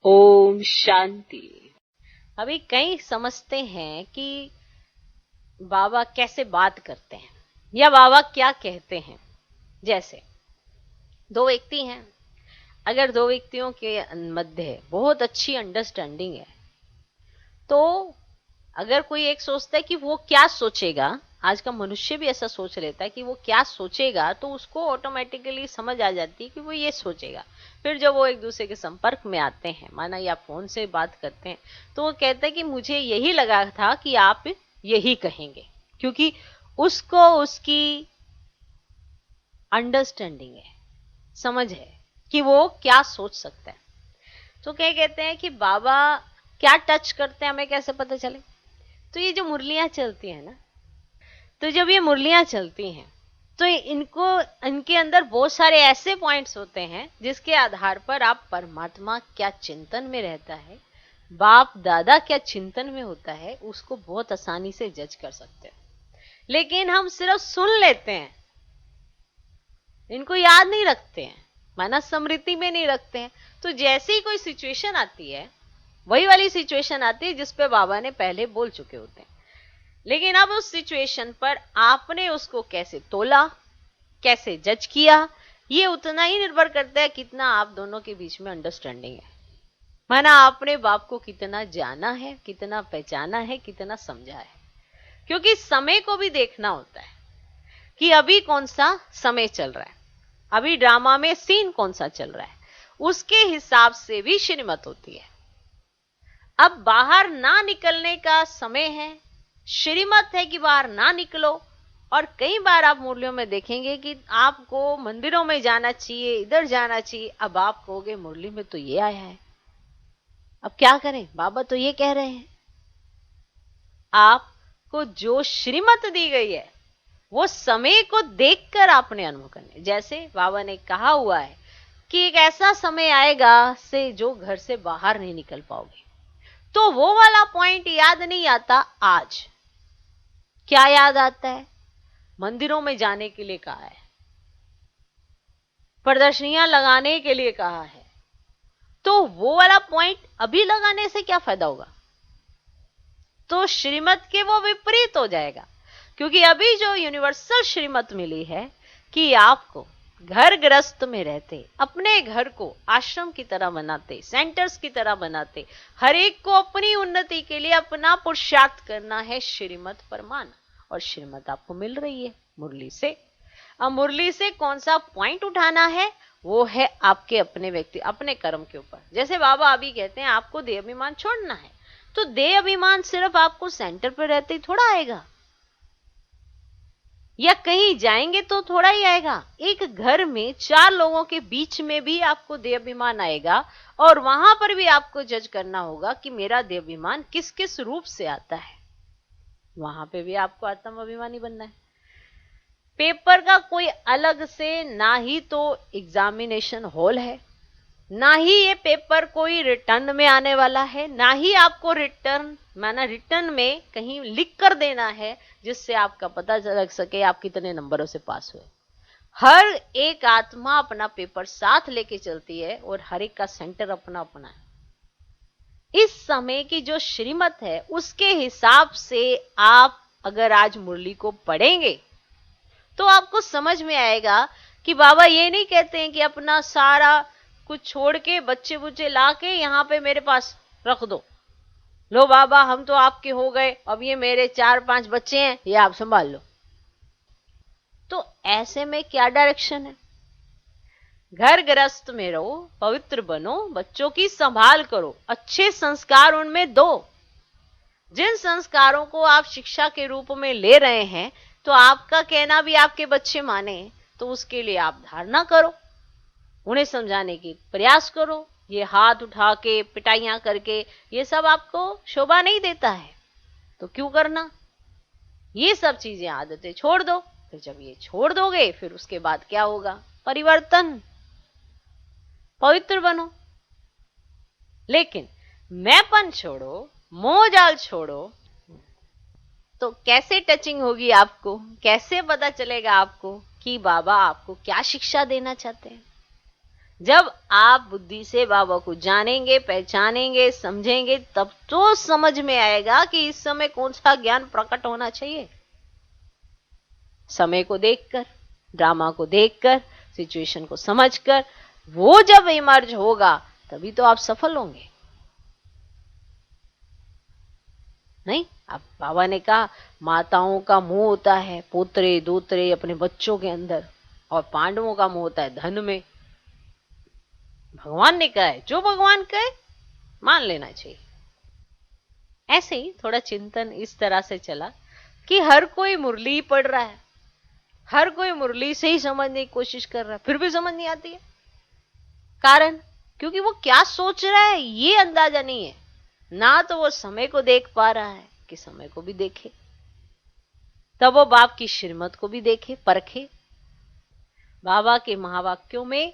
ओम शांति। अभी कई समझते हैं कि बाबा कैसे बात करते हैं या बाबा क्या कहते हैं। जैसे दो व्यक्ति हैं, अगर दो व्यक्तियों के मध्य बहुत अच्छी अंडरस्टैंडिंग है तो अगर कोई एक सोचता है कि वो क्या सोचेगा, आज का मनुष्य भी ऐसा सोच लेता है कि वो क्या सोचेगा, तो उसको ऑटोमेटिकली समझ आ जाती है कि वो ये सोचेगा। फिर जब वो एक दूसरे के संपर्क में आते हैं, माना या फोन से बात करते हैं, तो वो कहता है कि मुझे यही लगा था कि आप यही कहेंगे, क्योंकि उसको उसकी अंडरस्टैंडिंग है, समझ है कि वो क्या सोच सकता है। तो क्या कहते हैं कि बाबा क्या टच करते हैं, हमें कैसे पता चले। तो ये जो मुरलियां चलती है ना, तो जब ये मुरलियां चलती हैं तो इनको इनके अंदर बहुत सारे ऐसे पॉइंट्स होते हैं जिसके आधार पर आप परमात्मा क्या चिंतन में रहता है, बाप दादा क्या चिंतन में होता है, उसको बहुत आसानी से जज कर सकते हैं। लेकिन हम सिर्फ सुन लेते हैं, इनको याद नहीं रखते हैं, माना स्मृति में नहीं रखते हैं। तो जैसे ही कोई सिचुएशन आती है, वही वाली सिचुएशन आती है जिसपे बाबा ने पहले बोल चुके होते हैं। लेकिन अब उस सिचुएशन पर आपने उसको कैसे तोला, कैसे जज किया, ये उतना ही निर्भर करता है कितना आप दोनों के बीच में अंडरस्टैंडिंग है। माना आपने बाप को कितना जाना है, कितना पहचाना है, कितना समझा है। क्योंकि समय को भी देखना होता है कि अभी कौन सा समय चल रहा है, अभी ड्रामा में सीन कौन सा चल रहा है, उसके हिसाब से भी श्रीमत होती है। अब बाहर ना निकलने का समय है, श्रीमत है कि बाहर ना निकलो। और कई बार आप मुरलियों में देखेंगे कि आपको मंदिरों में जाना चाहिए, इधर जाना चाहिए, अब आप कहोगे मुरली में तो ये आया है, अब क्या करें, बाबा तो ये कह रहे हैं। आपको जो श्रीमत दी गई है वो समय को देखकर आपने अनुभव करने। जैसे बाबा ने कहा हुआ है कि एक ऐसा समय आएगा से जो घर से बाहर नहीं निकल पाओगे, तो वो वाला पॉइंट याद नहीं आता। आज क्या याद आता है? मंदिरों में जाने के लिए कहा है, प्रदर्शनियां लगाने के लिए कहा है, तो वो वाला पॉइंट अभी लगाने से क्या फायदा होगा? तो श्रीमत के वो विपरीत हो जाएगा। क्योंकि अभी जो यूनिवर्सल श्रीमत मिली है कि आपको घर गृहस्थ में रहते अपने घर को आश्रम की तरह बनाते, सेंटर्स की तरह बनाते, हर एक को अपनी उन्नति के लिए अपना पुरुषार्थ करना है, श्रीमत पर माना। और श्रीमत आपको मिल रही है मुरली से। अब मुरली से कौन सा पॉइंट उठाना है, वो है आपके अपने व्यक्ति अपने कर्म के ऊपर। जैसे बाबा अभी कहते हैं आपको देह अभिमान छोड़ना है, तो देह अभिमान सिर्फ आपको सेंटर पर रहते ही थोड़ा आएगा, या कहीं जाएंगे तो थोड़ा ही आएगा। एक घर में 4 लोगों के बीच में भी आपको देह अभिमान आएगा, और वहां पर भी आपको जज करना होगा कि मेरा देह अभिमान किस किस रूप से आता है। वहां पे भी आपको आत्म अभिमानी बनना है। पेपर का कोई अलग से ना ही तो एग्जामिनेशन हॉल है, ना ही ये पेपर कोई रिटर्न में आने वाला है, ना ही आपको रिटर्न माना रिटर्न में कहीं लिख कर देना है जिससे आपका पता लग सके आप कितने नंबरों से पास हुए। हर एक आत्मा अपना पेपर साथ लेके चलती है और हर एक का सेंटर अपना अपना है। इस समय की जो श्रीमत है उसके हिसाब से आप अगर आज मुरली को पढ़ेंगे तो आपको समझ में आएगा कि बाबा ये नहीं कहते हैं कि अपना सारा कुछ छोड़ के बच्चे बुच्चे ला के यहाँ पे मेरे पास रख दो, लो बाबा हम तो आपके हो गए, अब ये मेरे 4-5 बच्चे हैं, ये आप संभाल लो। तो ऐसे में क्या डायरेक्शन है? घर गृहस्थ में रहो, पवित्र बनो, बच्चों की संभाल करो, अच्छे संस्कार उनमें दो। जिन संस्कारों को आप शिक्षा के रूप में ले रहे हैं, तो आपका कहना भी आपके बच्चे माने, तो उसके लिए आप धारणा करो, उन्हें समझाने की प्रयास करो। ये हाथ उठा के पिटाइयां करके ये सब आपको शोभा नहीं देता है, तो क्यों करना? ये सब चीजें आदतें छोड़ दो। फिर जब ये छोड़ दोगे फिर उसके बाद क्या होगा? परिवर्तन, पवित्र बनो। लेकिन मैंपन छोड़ो, मोह जाल छोड़ो, तो कैसे टचिंग होगी आपको? कैसे पता चलेगा आपको कि बाबा आपको क्या शिक्षा देना चाहते हैं? जब आप बुद्धि से बाबा को जानेंगे, पहचानेंगे, समझेंगे, तब तो समझ में आएगा कि इस समय कौन सा ज्ञान प्रकट होना चाहिए। समय को देखकर, ड्रामा को देखकर, सिचुएशन को समझकर वो जब इमर्ज होगा तभी तो आप सफल होंगे। नहीं, अब बाबा ने कहा माताओं का मोह होता है पोतरे दोतरे अपने बच्चों के अंदर, और पांडवों का मोह होता है धन में। भगवान ने कहा है जो भगवान कहे मान लेना चाहिए। ऐसे ही थोड़ा चिंतन इस तरह से चला कि हर कोई मुरली पढ़ रहा है, हर कोई मुरली से ही समझने की कोशिश कर रहा है, फिर भी समझ नहीं आती है। कारण क्योंकि वो क्या सोच रहा है ये अंदाजा नहीं है। ना तो वो समय को देख पा रहा है कि समय को भी देखे, तब वो बाप की श्रीमत को भी देखे, परखे। बाबा के महावाक्यों में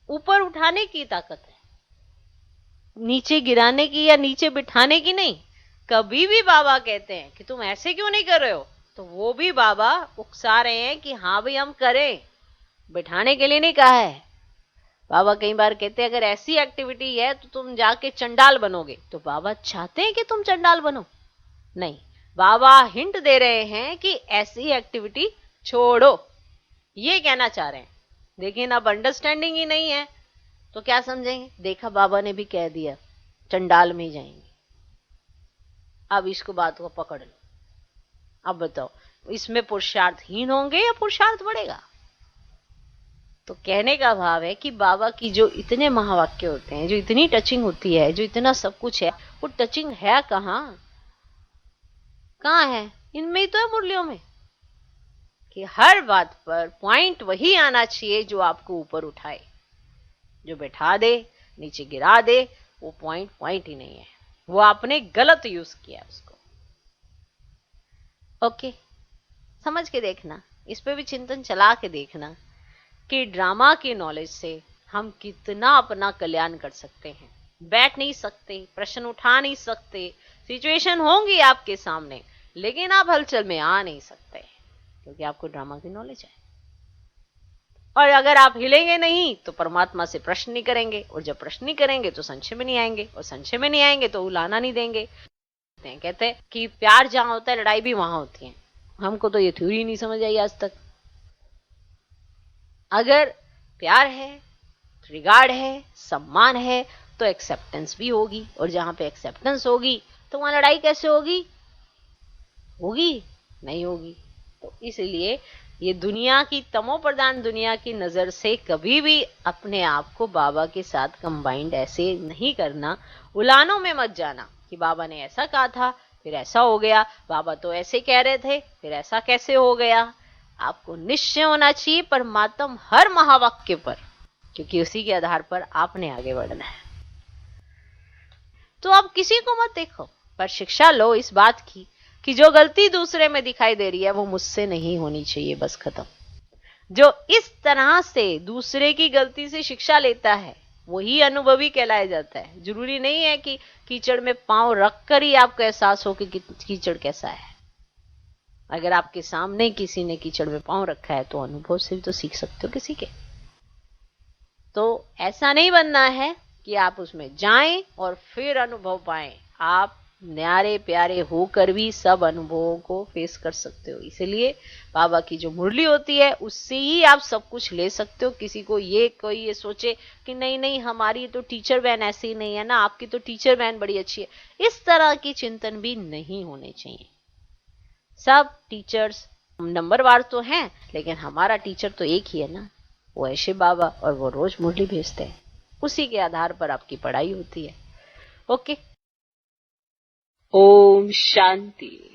ऊपर उठाने की ताकत है, नीचे गिराने की या नीचे बिठाने की नहीं। कभी भी बाबा कहते हैं कि तुम ऐसे क्यों नहीं कर रहे हो, तो वो भी बाबा उकसा रहे हैं कि हाँ भाई हम करें, बिठाने के लिए नहीं कहा है। बाबा कई बार कहते हैं अगर ऐसी एक्टिविटी है तो तुम जाके चंडाल बनोगे, तो बाबा चाहते हैं कि तुम चंडाल बनो? नहीं, बाबा हिंट दे रहे हैं कि ऐसी एक्टिविटी छोड़ो, ये कहना चाह रहे हैं। लेकिन अब अंडरस्टैंडिंग ही नहीं है तो क्या समझेंगे। देखा बाबा ने भी कह दिया चंडाल में ही जाएंगे। अब इसको बात को पकड़ लो। अब बताओ इसमें पुरुषार्थहीन होंगे या पुरुषार्थ बढ़ेगा? तो कहने का भाव है कि बाबा की जो इतने महावाक्य होते हैं, जो इतनी टचिंग होती है, जो इतना सब कुछ है, वो टचिंग है कहाँ है? इनमें ही तो है, मुरलियों में। कि हर बात पर पॉइंट वही आना चाहिए जो आपको ऊपर उठाए, जो बैठा दे नीचे गिरा दे, वो पॉइंट ही नहीं है, वो आपने गलत यूज किया उसको। ओके, समझ के देखना, इस पे भी चिंतन चला के देखना कि ड्रामा की नॉलेज से हम कितना अपना कल्याण कर सकते हैं। बैठ नहीं सकते, प्रश्न उठा नहीं सकते, सिचुएशन होंगी आपके सामने, लेकिन आप हलचल में आ नहीं सकते क्योंकि आपको ड्रामा की नॉलेज है। और अगर आप हिलेंगे नहीं तो परमात्मा से प्रश्न नहीं करेंगे, और जब प्रश्न नहीं करेंगे तो संशय में नहीं आएंगे, और संशय में नहीं आएंगे तो उलाना नहीं देंगे। कहते हैं कि प्यार जहां होता है लड़ाई भी वहां होती है। हमको तो ये थ्योरी नहीं समझ आई आज तक। अगर प्यार है, रिगार्ड है, सम्मान है, तो एक्सेप्टेंस भी होगी, और जहां पे एक्सेप्टेंस होगी तो वहां लड़ाई कैसे होगी? नहीं होगी। तो इसलिए ये दुनिया की तमोप्रधान दुनिया की नजर से कभी भी अपने आप को बाबा के साथ कंबाइंड ऐसे नहीं करना। उलानों में मत जाना कि बाबा ने ऐसा कहा था फिर ऐसा हो गया, बाबा तो ऐसे कह रहे थे फिर ऐसा कैसे हो गया। आपको निश्चय होना चाहिए परमात्म हर महावाक्य पर, क्योंकि उसी के आधार पर आपने आगे बढ़ना है। तो आप किसी को मत देखो, पर शिक्षा लो इस बात की कि जो गलती दूसरे में दिखाई दे रही है वो मुझसे नहीं होनी चाहिए, बस खत्म। जो इस तरह से दूसरे की गलती से शिक्षा लेता है वही अनुभवी कहलाया जाता है। जरूरी नहीं है कि कीचड़ में पांव रखकर ही आपको एहसास हो कि कीचड़ कैसा है। अगर आपके सामने किसी ने कीचड़ में पांव रखा है तो अनुभव से भी तो सीख सकते हो किसी के। तो ऐसा नहीं बनना है कि आप उसमें जाएं और फिर अनुभव पाएं। आप न्यारे प्यारे होकर भी सब अनुभवों को फेस कर सकते हो। इसलिए बाबा की जो मुरली होती है उससे ही आप सब कुछ ले सकते हो। किसी को कोई ये सोचे कि नहीं हमारी तो टीचर वैन ऐसी ही नहीं है ना, आपकी तो टीचर वैन बड़ी अच्छी है, इस तरह की चिंतन भी नहीं होने चाहिए। सब टीचर्स नंबरवार तो हैं, लेकिन हमारा टीचर तो एक ही है ना, वो है शिव बाबा, और वो रोज मुरली भेजते हैं। उसी के आधार पर आपकी पढ़ाई होती है। ओके, ओम शांति।